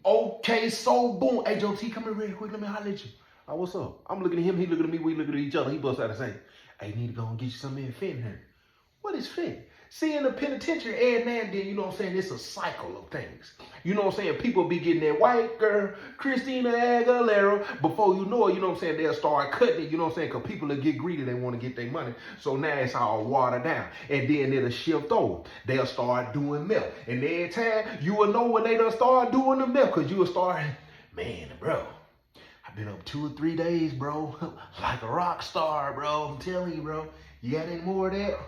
Okay, so boom. Hey, Joe T, come here real quick. Let me holler at you. What's up? I'm looking at him. He looking at me. We looking at each other. He busts out and say, hey, you need to go and get you some in Finn here. What is Finn? See, in the penitentiary, every now and then, you know what I'm saying, it's a cycle of things. You know what I'm saying? People be getting that white girl, Christina Aguilera. Before you know it, you know what I'm saying, they'll start cutting it, you know what I'm saying, because people will get greedy. They want to get their money. So now it's all watered down. And then it'll shift over. They'll start doing milk. And every time, you will know when they done start doing the milk, because you will start, man, bro, I've been up 2 or 3 days, bro. Like a rock star, bro. I'm telling you, bro. You got any more of that?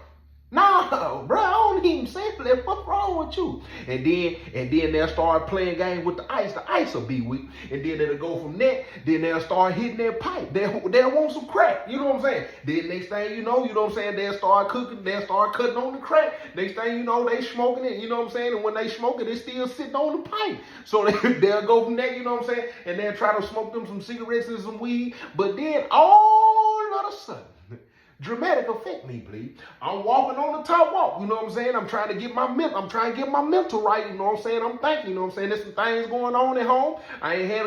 No, bro, I don't even simply. What's wrong with you? And then they'll start playing games with the ice. The ice will be weak. And then it'll go from that. Then they'll start hitting their pipe. They'll want some crack. You know what I'm saying? Then next thing you know what I'm saying, they'll start cooking. They'll start cutting on the crack. Next thing you know, they smoking it. You know what I'm saying? And when they smoke it, it's still sitting on the pipe. So they'll go from that, you know what I'm saying? And they'll try to smoke them some cigarettes and some weed. But then all of a sudden, dramatic effect me, please. I'm walking on the top walk, you know what I'm saying? I'm trying to get my mental right, you know what I'm saying? I'm thinking, you know what I'm saying? There's some things going on at home. I ain't had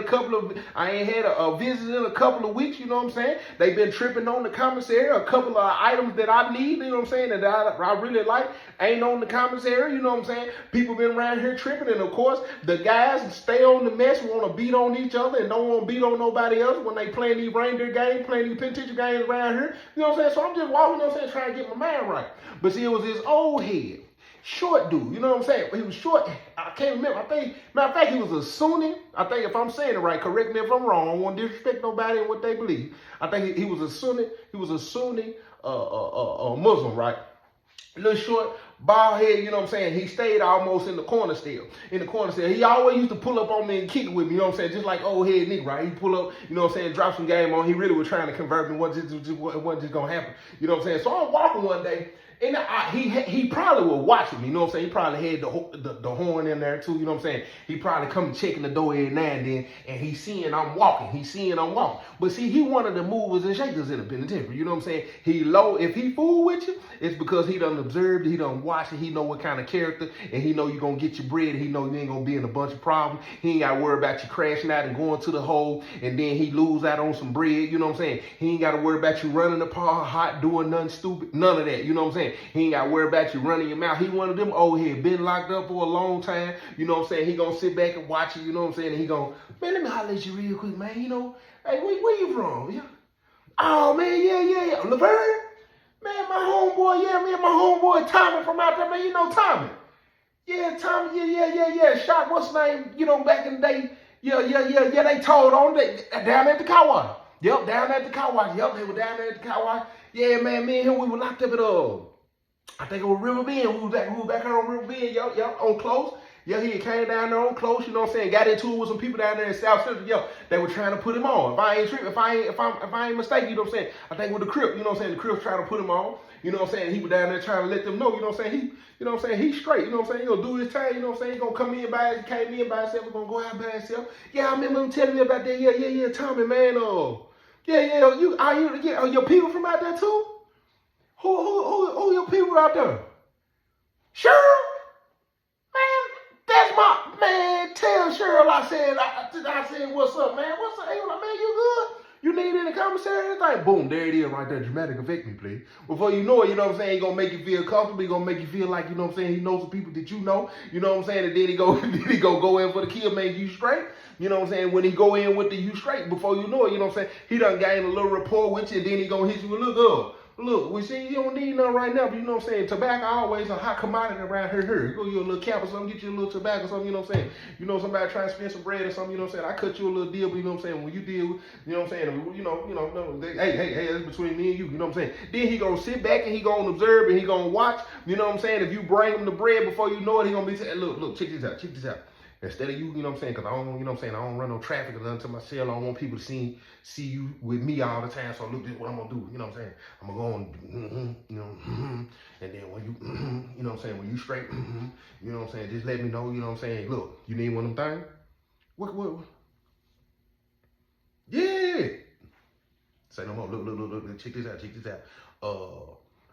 a visit in a couple of weeks, you know what I'm saying? They've been tripping on the commissary. A couple of items that I need, you know what I'm saying, that I really like, ain't on the commissary, you know what I'm saying? People been around here tripping, and of course, the guys stay on the mess, want to beat on each other and don't want to beat on nobody else when they playing these reindeer games, playing these penitentiary games around here, you know what I'm saying? So I'm just walking, you know what I'm saying, trying to get my mind right. But see, it was this old head, short dude, you know what I'm saying? He was short. I can't remember. I think, matter of fact, he was a Sunni. I think if I'm saying it right, correct me if I'm wrong. I don't want to disrespect nobody and what they believe. I think he was a Sunni. He was a Sunni Muslim, right? Little short, bald head, you know what I'm saying? He stayed almost in the corner still. He always used to pull up on me and kick it with me, you know what I'm saying? Just like old head nigga, right? He pull up, you know what I'm saying, drop some game on. He really was trying to convert me. It wasn't just gonna happen. You know what I'm saying? So I'm walking one day, and he probably was watching me, you know what I'm saying? He probably had the horn in there too, you know what I'm saying? He probably come checking the door every now and then, and he's seeing I'm walking. But see, he one of the movers and shakers in the penitentiary, you know what I'm saying? He low, if he fool with you, it's because he done observed it, he done watched it, he know what kind of character, and he know you gonna get your bread, and he know you ain't gonna be in a bunch of problems. He ain't gotta worry about you crashing out and going to the hole, and then he lose out on some bread, you know what I'm saying? He ain't gotta worry about you running the par hot, doing nothing stupid, none of that, you know what I'm saying? He ain't gotta worry about you running your mouth. He one of them old head, been locked up for a long time, you know what I'm saying? He gonna sit back and watch it, you know what I'm saying? And he gonna, man, let me holler at you real quick, man, you know? Hey, where you from? Yeah. Oh, man, yeah. Laverne? Man, my homeboy Tommy from out there, man, you know Tommy. Yeah, Tommy, yeah. Shot, what's his name, you know, back in the day. Yeah, they told on that down at the car wash. Yep, down at the car wash. Yep, they were down there at the car wash. Yeah, man, me and him, we were locked up at, I think it was River Bend. We was back here on River Bend, yep, on close. Yeah, he came down there on close, you know what I'm saying? Got into it with some people down there in South Central. Yo, they were trying to put him on. If I ain't mistaken, you know what I'm saying? I think with the Crip, you know what I'm saying? The Crip's trying to put him on. You know what I'm saying? He was down there trying to let them know, you know what I'm saying? He's straight, you know what I'm saying? He gonna do his time, you know what I'm saying? He gonna come in by, he came in by himself, he's gonna go out by himself. Yeah, I remember him telling me about that. Yeah, Tommy, man. Your people from out there too? Who your people out there? Cheryl? Man, that's my, man, tell Cheryl I said, what's up, man? What's up? Hey, man, you good? You need any commissary or anything? Boom, there it is right there. Dramatic effect me, please. Before you know it, you know what I'm saying? He gonna make you feel comfortable. He gonna make you feel like, you know what I'm saying? He knows the people that you know. You know what I'm saying? And then he go in for the kill, make you straight. You know what I'm saying? When he go in with the you straight, before you know it, you know what I'm saying? He done gain a little rapport with you, and then he gonna hit you with, look, we see you don't need none right now, but you know what I'm saying? Tobacco always a hot commodity around here. You go to your little cap or something, get you a little tobacco or something, you know what I'm saying? You know somebody trying to spend some bread or something, you know what I'm saying? I cut you a little deal, but you know what I'm saying? When you deal with, you know what I'm saying? Hey, that's between me and you, you know what I'm saying? Then he gonna sit back and he gonna observe and he gonna watch, you know what I'm saying? If you bring him the bread before you know it, he gonna be saying, look, check this out. Instead of you know what I'm saying, because I don't, you know what I'm saying, I don't run no traffic or nothing to my cell. I don't want people to see you with me all the time. So look, this is what I'm going to do. You know what I'm saying? I'm going to go on, and then when you, you know what I'm saying, when you straight, you know what I'm saying, just let me know, you know what I'm saying, look, you need one of them things? What? Yeah. Say no more. Look, check this out.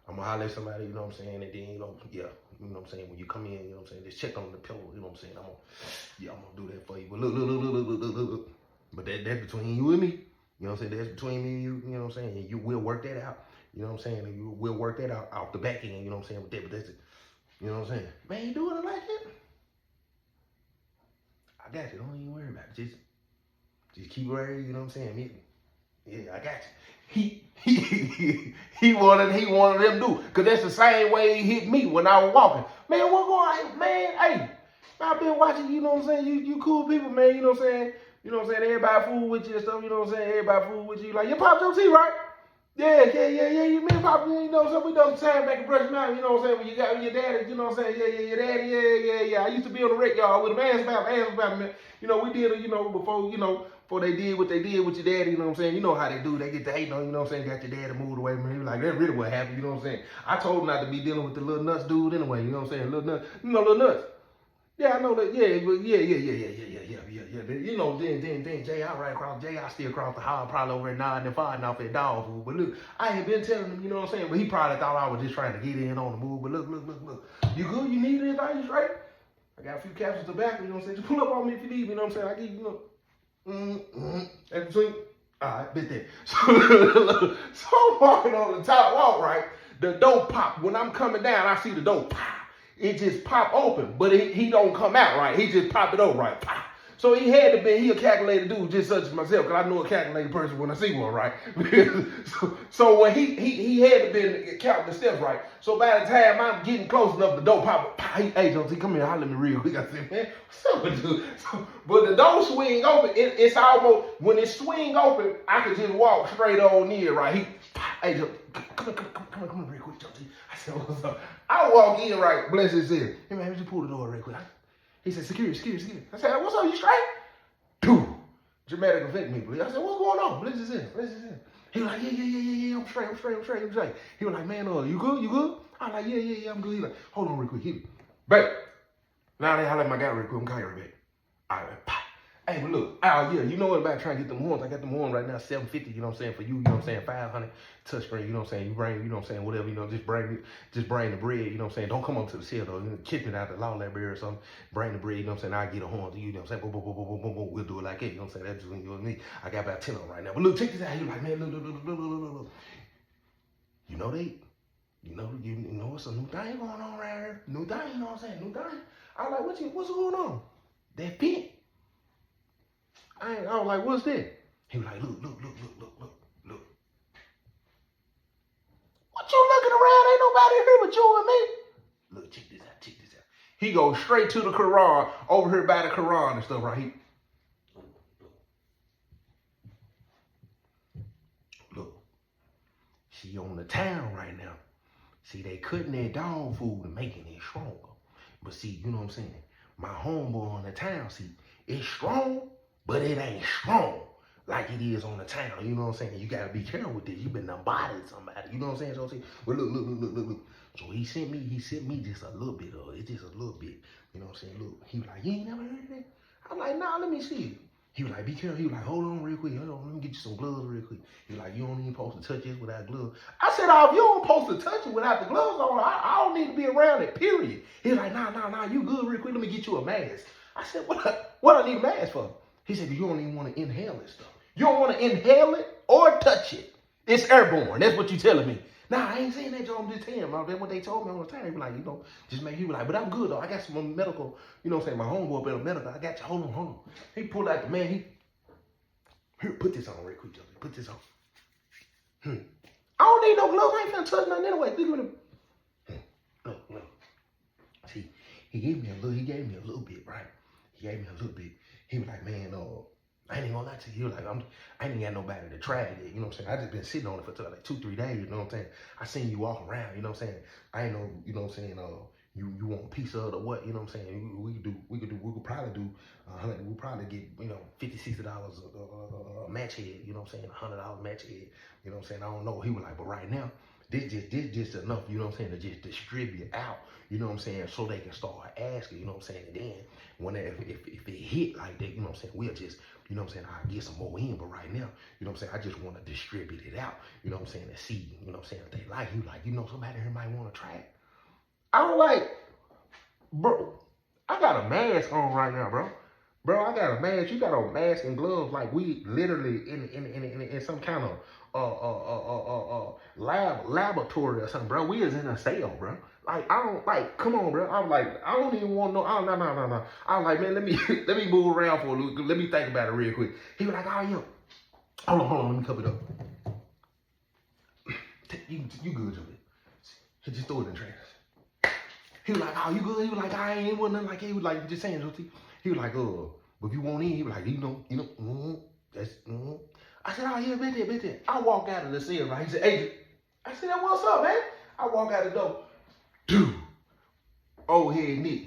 I'm gonna holler at somebody, you know what I'm saying, and then, you know, yeah, you know what I'm saying, when you come in, you know what I'm saying, just check on the pillow, you know what I'm saying, I'm gonna do that for you. But look. But that's between you and me. You know what I'm saying? That's between me and you, you know what I'm saying? And you will work that out. You know what I'm saying? And you will work that out off the back end, you know what I'm saying? With that, but that's it. You know what I'm saying? Man, you doing it like that? I got you. Don't even worry about it. Just keep right here, you know what I'm saying? Yeah, I got you. He wanted them to do. Cause that's the same way he hit me when I was walking. Man, what going on? Man, hey, I've been watching, you know what I'm saying? You cool people, man, you know what I'm saying? You know what I'm saying? Everybody fool with you and stuff, you know what I'm saying? Everybody fool with you. Like, you popped your tea, right? Yeah. You mean pop, you know what I'm saying? We done the time back in Brush Mountain, you know what I'm saying? When you got with your daddy, you know what I'm saying? Yeah, your daddy, yeah. I used to be on the wreck, y'all, with a man's about, man. You know, we did it, you know, before they did what they did with your daddy, you know what I'm saying? You know how they do. They get to hating on you, you know what I'm saying? Got your daddy moved away, man. He was like, that's really what happened, you know what I'm saying? I told him not to be dealing with the little nuts dude anyway, you know what I'm saying? Little nuts, you know, little nuts. Yeah, I know that. Yeah. You know, then J.I. right across. J.I. still across the hall, probably over there nodding and farting off that dog food. But look, I ain't been telling him, you know what I'm saying? But he probably thought I was just trying to get in on the move. But look. You good? You need anything? You straight? I got a few capsules of tobacco, you know what I'm saying? Just pull up on me if you need me, you know what I'm saying? I give you, you know, that's between. All right, bit that. So I'm walking on the top walk, right? The door pop. When I'm coming down, I see the door pop. It just pop open, but he don't come out right. He just pop it over right. Pop. So he had to be, he a calculated dude just such as myself, because I know a calculated person when I see one, right? so when he had to be counting the steps right. So by the time I'm getting close enough, the door pop, hey, Josie, come here, holler at me real quick. I said, man, what's up with you? But the door swing open, it's almost, when it swing open, I could just walk straight on in, right? Hey, Josie, come on real quick, Josie. I said, what's up? I walk in, right, bless his ear. Hey, man, just pull the door real quick. He said, security. I said, what's up, you straight? Dude, dramatic effect me, please. I said, what's going on? Bless his ear. He was like, yeah, I'm straight. He was like, man, you good? I was like, yeah, I'm good. He like, hold on real quick. Babe, now they holler at my guy real quick. I'm calling you right back. All right, pop. Hey, but look, you know what about trying to get them horns? I got them horns right now, $750, you know what I'm saying, for you know what I'm saying, 500 touchscreen, you know what I'm saying, you bring, you know what I'm saying, whatever, you know, just bring the bread, you know what I'm saying, don't come up to the cell, though, kick me out the law library or something, bring the bread, you know what I'm saying, I'll get a horn to you, you know what I'm saying, boom, we'll do it like that, you know what I'm saying, that's between you and me. I got about 10 of them right now, but look, check this out, he like, man, look. You know, it's a new thing going on right here, new thing, you know what I'm saying, new thing. I was like, what's going on? That pit. I was like, what's that? He was like, look. What you looking around? Ain't nobody here but you and me. Look, check this out. He goes straight to the Quran, over here by the Quran and stuff, right here. Look. She on the town right now. See, they cutting that dog food and making it stronger. But see, you know what I'm saying? My homeboy on the town, see, it's strong, but it ain't strong like it is on the town. You know what I'm saying? You gotta be careful with this. You been bodied somebody. You know what I'm saying? So see, but look. So he sent me just a little bit of it. It's just a little bit. You know what I'm saying? Look, he was like, you ain't never heard of that? I'm like, nah, let me see it. He was like, be careful. He was like, hold on real quick. Hold on, let me get you some gloves real quick. He was like, you don't even supposed to touch this without gloves. I said, oh, if you don't supposed to touch it without the gloves on, I don't need to be around it, period. He was like, nah, you good real quick. Let me get you a mask. I said, what I need a mask for? He said, you don't even want to inhale this stuff. You don't want to inhale it or touch it. It's airborne. That's what you telling me. Nah, I ain't saying that, Joe. I'm just telling you. That's what they told me all the time. He was like, you know, just make you like, but I'm good, though. I got some medical, you know what I'm saying, my homeboy up in the medical. I got you. Hold on. He pulled out the man. Here, put this on real quick, Joe. Put this on. I don't need no gloves. I ain't finna touch nothing anyway. Look. See, he gave me a little bit, right? He gave me a little bit. He was like, man, I ain't even gonna lie to you. He was like, I ain't got nobody to try it. You know what I'm saying? I just been sitting on it for like 2-3 days. You know what I'm saying? I seen you walk around. You know what I'm saying? I ain't know. You know what I'm saying? You want a piece of it or what? You know what I'm saying? We could probably do. We'll probably get, you know, $50-$60 a match head. You know what I'm saying? $100 match head. You know what I'm saying? I don't know. He was like, but right now, This just enough, you know what I'm saying, to just distribute out, you know what I'm saying, so they can start asking, you know what I'm saying, and then when if it hit like that, you know what I'm saying, we'll just, you know what I'm saying, I'll get some more in, but right now, you know what I'm saying, I just want to distribute it out, you know what I'm saying, and see, you know what I'm saying, if they like, you know, somebody here might want to try it. I'm like, bro, I got a mask on right now, bro. Bro, I got a mask. You got a mask and gloves like we literally in some kind of laboratory or something, bro. We is in a cell, bro. Like I don't like. Come on, bro. I'm like I don't even want no. Oh, no. I'm like man, let me let me move around for a little. Let me think about it real quick. He was like, oh yo, hold on. Let me cover it up. You good, Joey? He just throw it in the trash. He was like, oh, you good? He was like, I ain't want nothing like he was like just saying, Joey. He was like, but if you want in, he was like, that's, I said, oh yeah, bet that. I walk out of the cell, right? He said, Agent. I said, what's up, man? I walk out the door. Dude, old head Nick.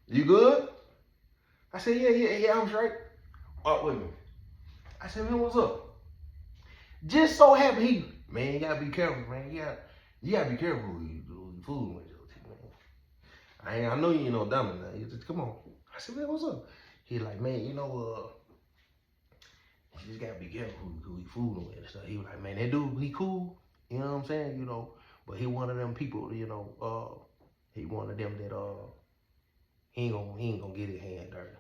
You good? I said, yeah, I'm straight. Oh, wait a minute. I said, man, what's up? Just so happy man, you gotta be careful, man. You gotta be careful who you fooling with, man. I know you ain't no dummy now. You just come on. I said, man, what's up? He like, man, you just gotta be careful who he fooling with and stuff. He was like, man, that dude, he cool. You know what I'm saying? You know, but he one of them people, he one of them that he ain't gonna get his hand dirty.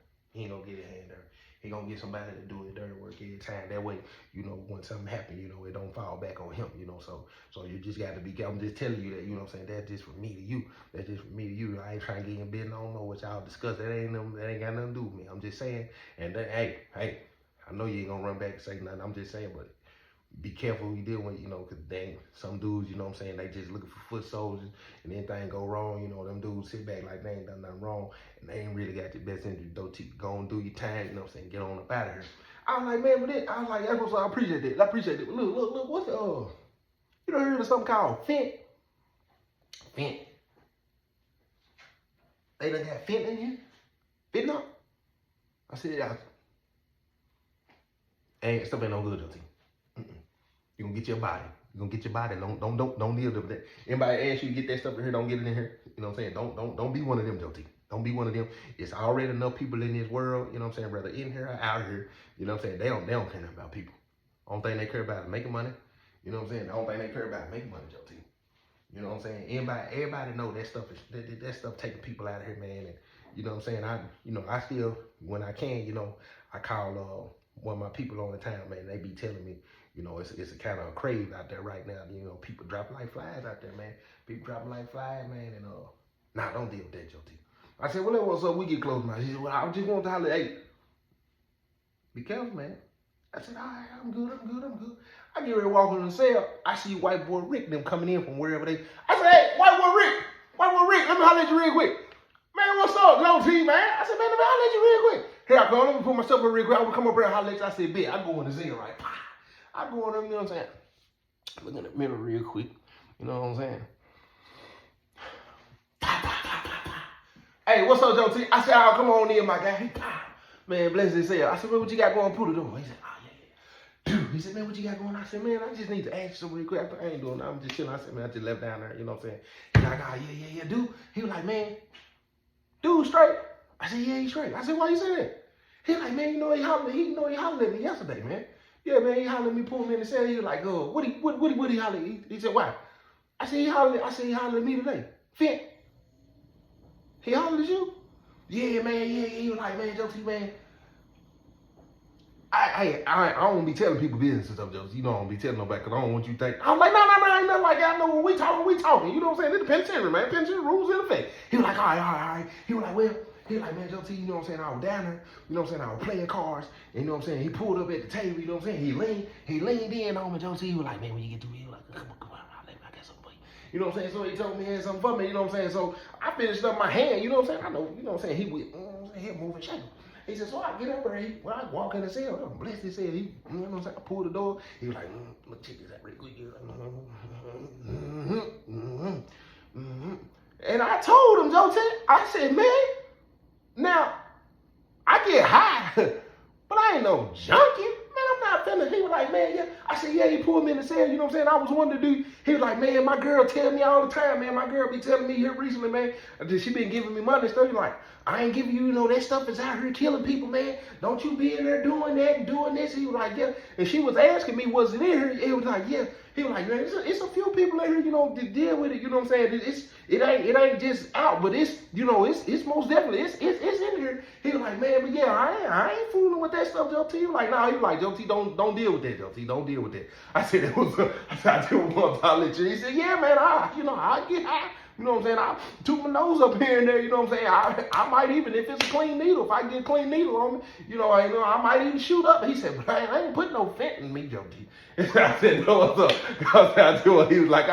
He gonna get somebody to do his dirty work every time. That way, you know, when something happen, you know, it don't fall back on him, you know. So you just gotta be careful. I'm just telling you that, you know what I'm saying? That's just from me to you. That's just from me to you. I ain't trying to get in business. I don't know what y'all discuss. That ain't got nothing to do with me. I'm just saying. And then, hey, I know you ain't gonna run back and say nothing. I'm just saying, but be careful who you deal with, you know, because dang, some dudes, you know what I'm saying, they just looking for foot soldiers, and anything go wrong, you know, them dudes sit back like they ain't done nothing wrong, and they ain't really got the best interest. Go and do your time, you know what I'm saying, get on up out of here. I was like, man, but I was like, I appreciate that. I appreciate it. Look, what's you don't hear of something called fent? Fent. They done got fent in here? Fentanyl? I said, yeah. Hey, stuff ain't no good, Joe. You're gonna get your body. You're gonna get your body. Don't deal with that. Anybody ask you to get that stuff in here, don't get it in here. You know what I'm saying? Don't be one of them, Joe T. Don't be one of them. It's already enough people in this world, you know what I'm saying, whether in here or out here. You know what I'm saying? They don't care nothing about people. Only thing they care about is making money. You know what I'm saying? The only thing they care about is making money, Joe T. You know what I'm saying? Everybody know that stuff is that stuff taking people out of here, man. And you know what I'm saying? I still, when I can, you know, I call one of my people on the town, man. They be telling me, you know, it's a kind of a crave out there right now. You know, people dropping like flies out there, man. People dropping like flies, man. And nah, don't deal with that, Joe T. I said, well, what's up? We get close, man. He said, well, I just want to holler, hey, be careful, man. I said, all right, I'm good. I get ready to walk in the cell. I see white boy Rick them coming in from wherever they. I said, hey, white boy Rick, let me holler at you real quick. Man, what's up, Low T, man? I said, man, let me holler at you real quick. Here I come. Let me put myself in real quick. I want to come up here and holler at you. I said, bet. I go in the cell, right? I go in there, you know what I'm saying? Look in the mirror real quick. You know what I'm saying? Hey, what's up, Joe T? I said, oh, come on in, my guy. Man, bless his cell. I said, man, what you got going? Put it on. He said, oh, yeah. Dude, he said, man, what you got going? I said, man, I just need to ask you something real quick. I ain't doing that. I'm just chilling. I said, man, I just left down there. You know what I'm saying? He's like, oh, yeah, dude. He was like, man, dude, straight. I said, yeah, he's straight. I said, why you say that? He like, man, he hollered at me yesterday, man. Yeah, man, he hollered at me, pulled me in the cell. He was like, what he hollered? He said, why? I said, he hollered at me today. Fent. He hollered at you? Yeah, man, yeah. He was like, man, Joe T, man. I don't be telling people business and stuff, Joe. You know, I don't be telling nobody because I don't want you to think. I'm like, no, ain't nothing like that. I know when we talking. You know what I'm saying? It's the penitentiary, man. Penitentiary rules in effect. He was like, all right. He was like, well, man, Joe T, you know what I'm saying? I was down there, you know what I'm saying? I was playing cards, and you know what I'm saying? He pulled up at the table, you know what I'm saying? He leaned in on me, Joe T. He was like, man, when you get through here, he was like, come on, I got something for you. You know what I'm saying? So he told me he had something for me, you know what I'm saying? So I finished up my hand, you know what I'm saying? I know, you know what I'm saying? He went, he moving, shaking. He said, so I get up there, I walk in the cell, bless his cell. He, you know what I'm saying? I pulled the door. He was like, look, check this out real quick. He was like, And I told him, Joe T, I said, man, now, I get high, but I ain't no junkie. Man, I'm not nothing. He was like, man, yeah. I said, yeah, he pulled me in the cell, you know what I'm saying? I was wanting to do. He was like, man, my girl tell me all the time, man. My girl be telling me here recently, man. She been giving me money and stuff. He's like, I ain't giving you, that stuff is out here killing people, man. Don't you be in there doing that and doing this. He was like, yeah. And she was asking me, was it in here? He was like, yeah. He was like, man, it's a few people in here, to deal with it. You know what I'm saying? It ain't just out, but it's most definitely it's in here. He was like, man, but yeah, I ain't fooling with that stuff, Joe T. He was like, nah, he was like, Joe T, don't deal with that, Joe T, don't deal with that. I said, I didn't want to lecture. He said, yeah, man, I get high. You know what I'm saying? I took my nose up here and there, you know what I'm saying? I might even, if it's a clean needle, if I get a clean needle on me, I might even shoot up. He said, but I ain't putting no fent in me, Joe T. I said, no, what's up? He was like,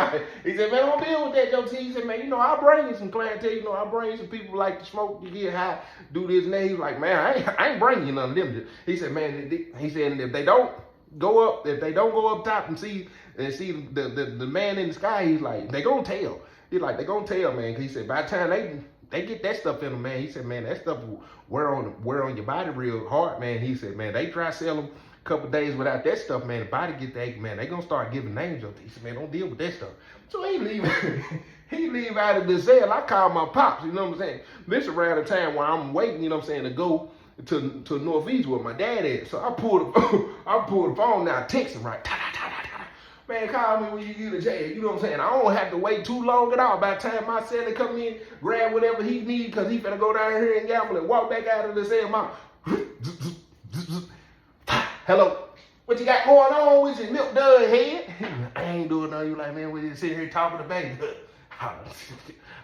he said, man, don't deal with that, Joe T. He said, man, I bring you some clientele, I bring you some people like to smoke, to get high, do this and that. He was like, man, I ain't bringing you none of them. He said, man, he said, if they don't go up top and see the man in the sky, he's like, they gonna tell. He's like, they gonna tell, man. He said, by the time they get that stuff in them, man. He said, man, that stuff will wear on your body real hard, man. He said, man, they try to sell them a couple of days without that stuff, man. The body get the ache, man. They gonna start giving names up. He said, man, don't deal with that stuff. So he leave out of the cell. I call my pops, you know what I'm saying? This around the time where I'm waiting, you know what I'm saying, to go to Northeast where my dad is. So I pulled the phone now, text him right. Man, call me when you get to jail. You know what I'm saying? I don't have to wait too long at all. By the time my seller come in, grab whatever he need, because he finna go down here and gamble and walk back out of the cell. Mom, hello, what you got going on with your milk dud head? I ain't doing nothing. You like, man, we just sitting here talking to baby. I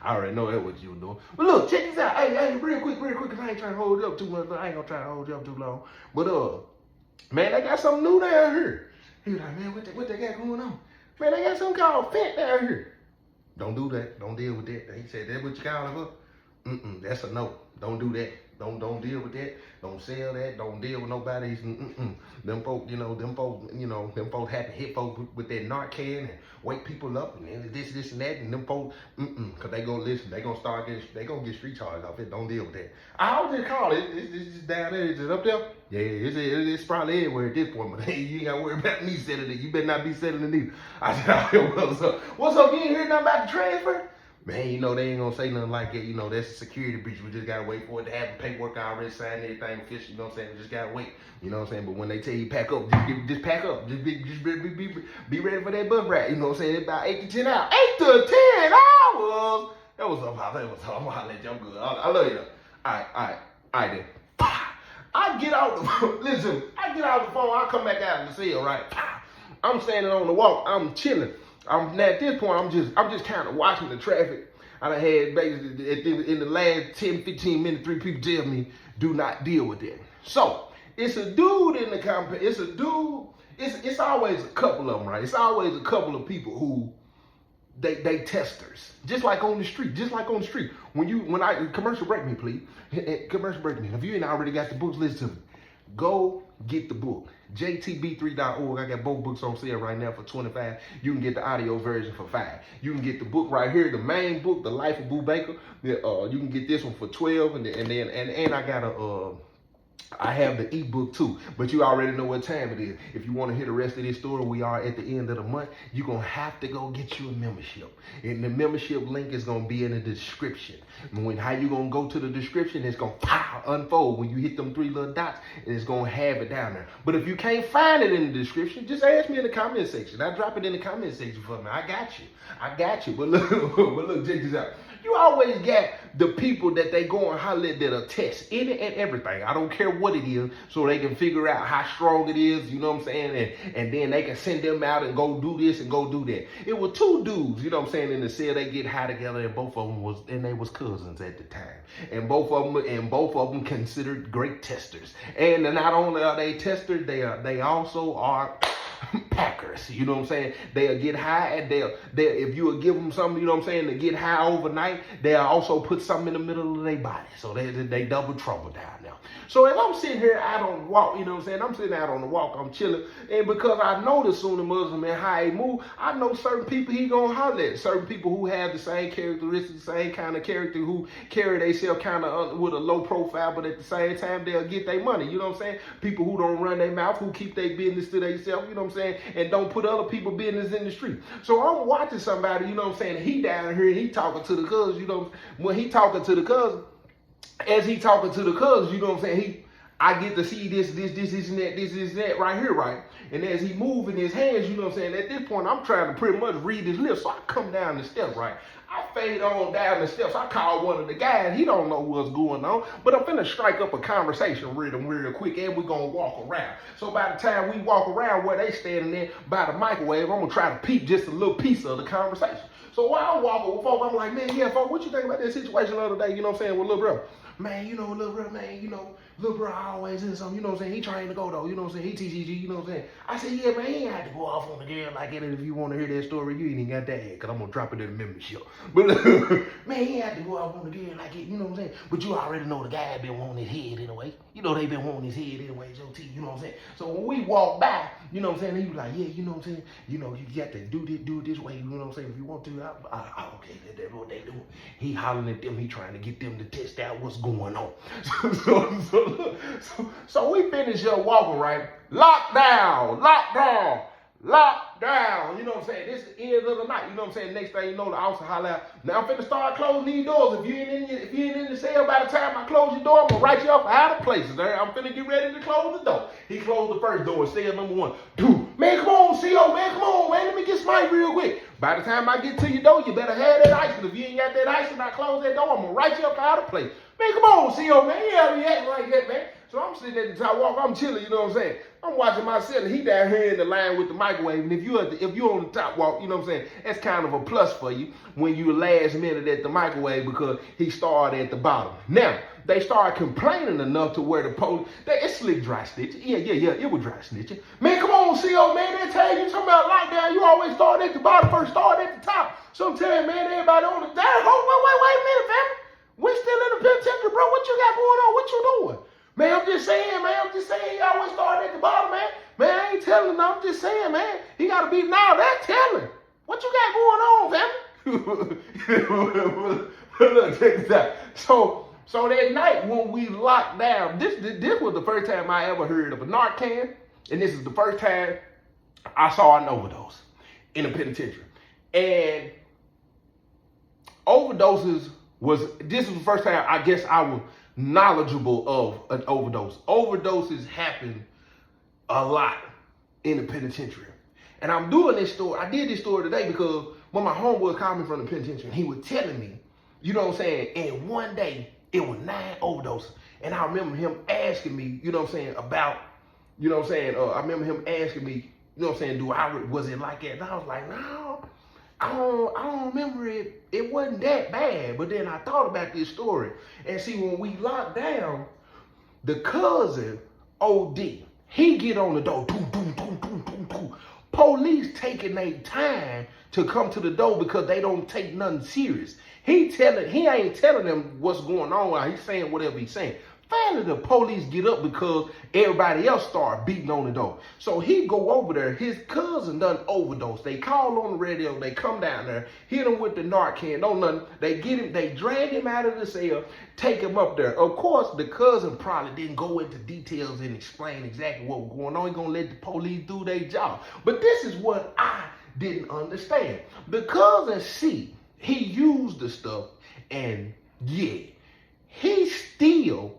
already know that what you were doing. But look, check this out. Hey, real quick, because I ain't trying to hold you up too much. I ain't gonna try to hold you up too long. But man, they got something new down here. He was like, man, what they got going on? Man, they got something called fent down here. Don't do that. Don't deal with that. He said, that's what you call it for? That's a no. Don't do that. Don't deal with that. Don't sell that. Don't deal with nobody's. Them folks, them folks have to hit folks with that Narcan and wake people up and this and that. And them folks, because they gonna listen. They gonna get street charges off it. Don't deal with that. I'll just call it. It's just down there. It's just up there. Yeah, it's probably everywhere at this point. But hey, you ain't gotta worry about me selling it. You better not be selling it either. I said, what's up? What's up? You ain't heard nothing about the transfer? Man, they ain't gonna say nothing like it. That's a security breach. We just gotta wait for it to have the paperwork already signed, everything official. You know what I'm saying? We just gotta wait. You know what I'm saying? But when they tell you pack up, just pack up. Just be ready for that bus ride. You know what I'm saying? It's about 8 to 10 hours. 8 to 10 hours. That was up. I'm gonna let you. I'm good. I love you. All right then. I get out the phone. Listen, I get out the phone. I come back out of the cell. Right. I'm standing on the walk. I'm chilling. At this point, I'm just kind of watching the traffic. I done had basically in the last 10, 15 minutes, 3 people tell me, do not deal with that. So it's a dude in the company. It's a dude. It's always a couple of them, right? It's always a couple of people who they testers. Just like on the street. When I commercial break me, please. Commercial break me. If you ain't already got the books, listen to me. Go get the book. JTB3.org. I got both books on sale right now for $25. You can get the audio version for $5. You can get the book right here, the main book, The Life of Boo Baker. You can get this one for $12, and I got I have the ebook too, but you already know what time it is. If you want to hear the rest of this story, we are at the end of the month. You're going to have to go get you a membership. And the membership link is going to be in the description. How you going to go to the description, it's going to unfold when you hit them 3 little dots, and it's going to have it down there. But if you can't find it in the description, just ask me in the comment section. I drop it in the comment section for me. I got you. But look, check this out. You always got the people that they go and holler at that'll test any and everything. I don't care what it is, so they can figure out how strong it is, you know what I'm saying? And then they can send them out and go do this and go do that. It was 2 dudes, you know what I'm saying, in the cell. They get high together, and both of them they was cousins at the time. And both of them considered great testers. And not only are they testers, they also are packers. You know what I'm saying? They'll get high and they'll if you will give them something, you know what I'm saying, to get high overnight, they'll also put something in the middle of their body. So they double trouble down there. So as I'm sitting here out on the walk, you know what I'm saying, I'm sitting out on the walk, I'm chilling, and because I know the Sunni Muslim and how he move, I know certain people he gonna holler at, certain people who have the same characteristics, the same kind of character, who carry themselves kind of with a low profile, but at the same time they'll get their money, you know what I'm saying? People who don't run their mouth, who keep their business to themselves, you know what I'm saying, and don't put other people's business in the street. So I'm watching somebody, you know what I'm saying, he down here, he talking to the cuz, you know, when he talking to the cuz, as he talking to the cuz, you know what I'm saying, I get to see this, and that right here, right? And as he moving his hands, you know what I'm saying, at this point, I'm trying to pretty much read his lips. So I come down the steps, right? I fade on down the steps. I call one of the guys. He don't know what's going on, but I'm finna strike up a conversation real quick, and we're gonna walk around. So by the time we walk around where they standing there by the microwave, I'm gonna try to peep just a little piece of the conversation. So while I'm walking with folks, I'm like, man, yeah, folks, what you think about that situation the other day, you know what I'm saying, with little bro? Man, you know, little bro, man, you know, little bro always in something, you know what I'm saying? He trying to go though, you know what I'm saying? He TCG, you know what I'm saying? I said, yeah, man, he ain't had to go off on the girl like that. And if you want to hear that story, you ain't even got that yet, because I'm going to drop it in the membership. But, man, he ain't had to go off on the girl like it, you know what I'm saying? But you already know the guy been wanting his head anyway. You know they been wanting his head anyway, JT, you know what I'm saying? So when we walk by, you know what I'm saying? He was like, yeah, you know what I'm saying? You know, you got to do it this way, you know what I'm saying? If you want to, okay, that's what they do. He hollering at them, he trying to get them to test out what's going on. So we finish up walking, right? Lockdown. You know what I'm saying? This is the end of the night. You know what I'm saying? Next thing you know, the officer holler out, now I'm finna start closing these doors. If you ain't in the cell by the time I close your door, I'm gonna write you off for out of places. There, I'm finna get ready to close the door. He closed the first door, cell number 1. Dude, man, come on, CO, man, come on, man, let me get smite real quick. By the time I get to your door, you better have that ice. If you ain't got that ice and I close that door, I'm gonna write you up for out of place. Man, come on, CO, man, you ain't acting like that, man. So I'm sitting at the top walk, I'm chilling, you know what I'm saying? I'm watching my ceiling. He down here in the line with the microwave. And if you on the top walk, you know what I'm saying, that's kind of a plus for you when you last minute at the microwave, because he started at the bottom. Now, they started complaining enough to where the police, it's slick dry snitching. Yeah, it was dry snitching. Man, come on, CO, man, they tell you talking about lockdown, you always start at the bottom, first start at the top. Sometimes, man, everybody on the, wait a minute, fam. We still in the penitentiary, bro. What you got going on? What you doing? Man, I'm just saying, he always started at the bottom, man. Man, I ain't telling him, I'm just saying, man. He got to be, now that's telling. What you got going on, fam? Look, check this out. So that night when we locked down, this was the first time I ever heard of a Narcan, and this is the first time I saw an overdose in a penitentiary. And overdoses this was the first time I guess I was knowledgeable of an overdose. Overdoses happen a lot in the penitentiary. And I'm doing this story. I did this story today because when my homeboy called me from the penitentiary, he was telling me, you know what I'm saying, and one day it was 9 overdoses. And I remember him asking me, you know what I'm saying, about, you know what I'm saying, I remember him asking me, you know what I'm saying, was it like that? And I was like, no, I don't remember it. It wasn't that bad. But then I thought about this story. And see, when we locked down, the cousin, OD, he get on the door. Boom, boom, boom, boom, boom, boom. Police taking their time to come to the door because they don't take nothing serious. He ain't telling them what's going on. He's saying whatever he's saying. Finally, the police get up because everybody else start beating on the door. So he go over there. His cousin done overdose. They call on the radio. They come down there, hit him with the Narcan. No nothing. They get him. They drag him out of the cell, take him up there. Of course, the cousin probably didn't go into details and explain exactly what was going on. He gonna let the police do their job. But this is what I didn't understand. The cousin he used the stuff, and yeah, he still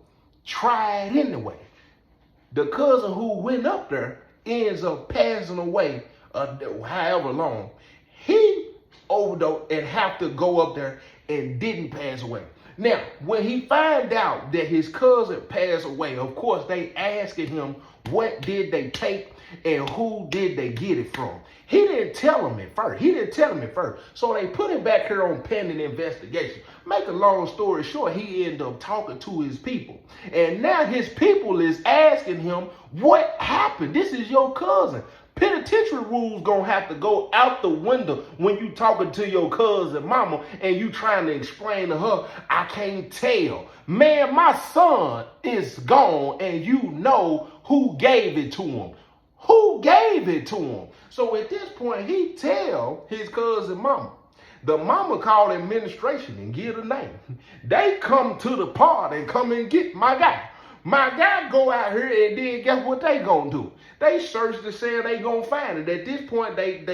tried anyway. The cousin who went up there ends up passing away however long. He overdosed and have to go up there and didn't pass away. Now, when he find out that his cousin passed away, of course, they asking him what did they take and who did they get it from. He didn't tell him at first. So they put him back here on pending investigation. Make a long story short, he ended up talking to his people. And now his people is asking him, what happened? This is your cousin. Penitentiary rules gonna have to go out the window when you talking to your cousin mama and you trying to explain to her, I can't tell. Man, my son is gone and you know who gave it to him. Who gave it to him? So at this point, he tell his cousin mama. The mama called administration and give the name. They come to the part and come and get my guy. My guy go out here and then guess what they gonna do? They searched to say they gonna find it. At this point, they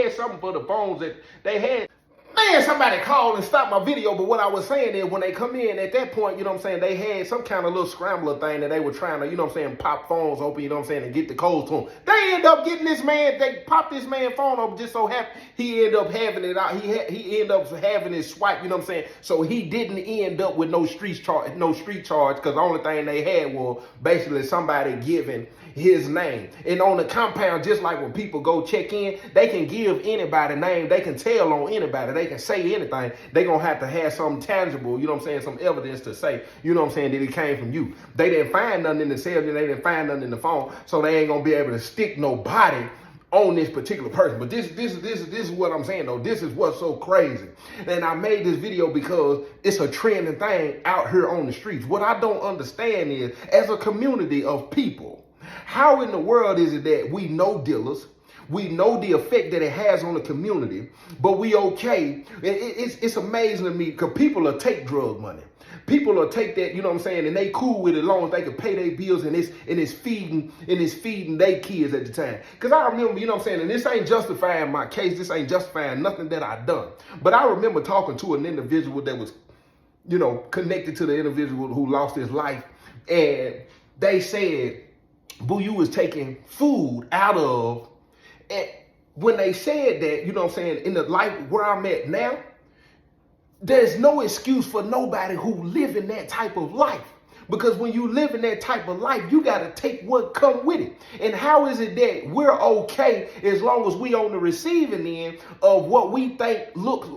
had something for the phones that they had. Man, somebody called and stopped my video, but what I was saying is when they come in, at that point, you know what I'm saying, they had some kind of little scrambler thing that they were trying to, you know what I'm saying, pop phones open, you know what I'm saying, and get the codes to them. They end up getting this man, they popped this man phone open just so happy he ended up having it out. He ended up having his swipe, you know what I'm saying, so he didn't end up with no street charge, because the only thing they had was basically somebody giving his name. And on the compound, just like when people go check in, they can give anybody name, they can tell on anybody, they can say anything. They gonna have to have something tangible, you know what I'm saying, some evidence to say, you know what I'm saying, that it came from you. They didn't find nothing in the cell, they didn't find nothing in the phone, so they ain't gonna be able to stick nobody on this particular person. But this is what I'm saying though. This is what's so crazy. And I made this video because it's a trending thing out here on the streets. What I don't understand is, as a community of people, how in the world is it that we know dealers, we know the effect that it has on the community, but we okay? It's amazing to me because people will take drug money. People will take that, you know what I'm saying, and they cool with it as long as they can pay their bills and it's feeding their kids at the time. Because I remember, you know what I'm saying, and this ain't justifying my case, this ain't justifying nothing that I done. But I remember talking to an individual that was, you know, connected to the individual who lost his life, and they said, boo, you was taking food out of, and when they said that, you know what I'm saying, in the life where I'm at now, there's no excuse for nobody who live in that type of life. Because when you live in that type of life, you got to take what come with it. And how is it that we're okay as long as we on the receiving end of what we think looks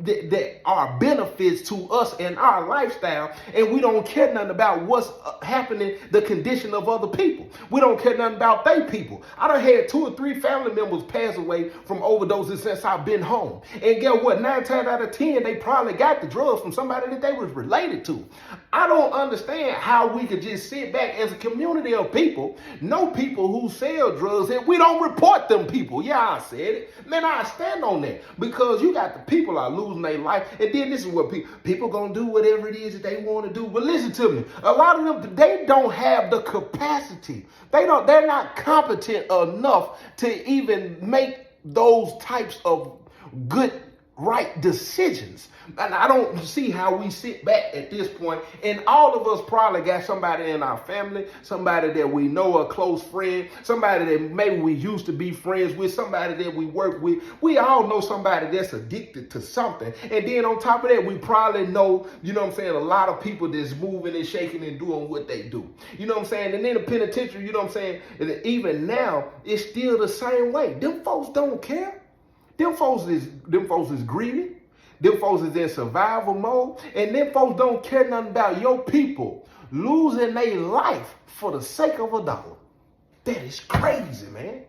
that are benefits to us and our lifestyle, and we don't care nothing about what's happening, the condition of other people. We don't care nothing about they people. I done had 2 or 3 family members pass away from overdoses since I've been home. And guess what? 9 times out of 10, they probably got the drugs from somebody that they was related to. I don't understand how we could just sit back as a community of people, know people who sell drugs, and we don't report them people. Yeah, I said it. Man, I stand on that because you got the people are losing their life, and then this is what people gonna do whatever it is that they want to do. But listen to me, a lot of them, they don't have the capacity. They're not competent enough to even make those types of good, right decisions. And I don't see how we sit back at this point, and all of us probably got somebody in our family, somebody that we know, a close friend, somebody that maybe we used to be friends with, somebody that we work with. We all know somebody that's addicted to something. And then on top of that, we probably know, you know what I'm saying, a lot of people that's moving and shaking and doing what they do. You know what I'm saying? And then the penitentiary, you know what I'm saying, even now, it's still the same way. Them folks don't care. Them folks is greedy. Them folks is in survival mode. And them folks don't care nothing about your people losing their life for the sake of $1. That is crazy, man.